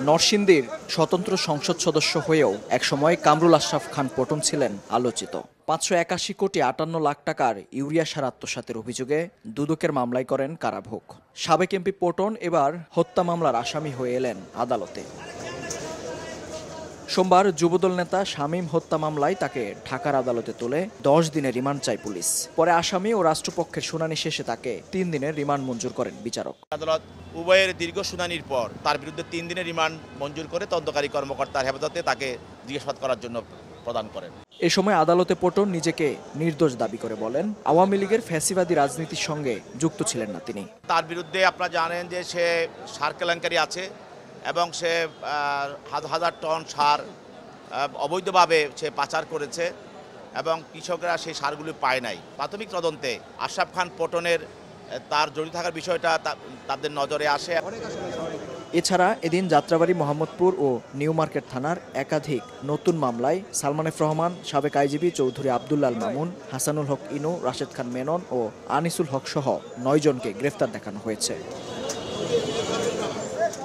নরসিংদীর স্বতন্ত্র সংসদ সদস্য হয়েও একসময় কামরুল আশরাফ খান পটন ছিলেন আলোচিত। 581 কোটি 58 লাখ টাকার ইউরিয়া সার আত্মসাতের অভিযোগে দুদকের মামলায় করেন কারাভোগ। সাবেক এমপি পটন এবার হত্যা মামলার আসামি হয়ে এলেন আদালতে। সোমবার যুবদল নেতা শামীম হত্যা মামলায় তাকে ঢাকার আদালতে তুলে 10 দিনের রিমান্ড চায় পুলিশ। পরে আসামি ও রাষ্ট্রপক্ষের শুনানি শেষে তাকে 3 দিনের রিমান্ড মঞ্জুর করেন বিচারক। আদালত উভয়ের দীর্ঘ শুনানির পর তার বিরুদ্ধে 3 দিনের রিমান্ড মঞ্জুর করে তদন্তকারী কর্মকর্তার হেফাজতে তাকে জিজ্ঞাসাবাদ করার জন্য প্রদান করেন। এ সময় আদালতে পটন নিজেকে নির্দোষ দাবি করে বলেন, আওয়ামী লীগের ফ্যাসিবাদী রাজনীতির সঙ্গে যুক্ত ছিলেন না তিনি। তার বিরুদ্ধে আপনারা জানেন যে সে সার কেলেঙ্কারি আছে এবং সে হাজার টন সার অবৈধভাবে সে পাচার করেছে এবং কৃষকরা সেই সারগুলি পায় নাই। প্রাথমিক তদন্তে আশরাফ খান পটনের তার জড়িত থাকার বিষয়টা তাদের নজরে আসে। এছাড়া এদিন যাত্রাবাড়ী, মোহাম্মদপুর ও নিউ মার্কেট থানার একাধিক নতুন মামলায় সালমান এফ রহমান, সাবেক আইজিপি চৌধুরী আব্দুল্লাল মামুন, হাসানুল হক ইনু, রাশেদ খান মেনন ও আনিসুল হক সহ 9 জনকে গ্রেফতার দেখানো হয়েছে।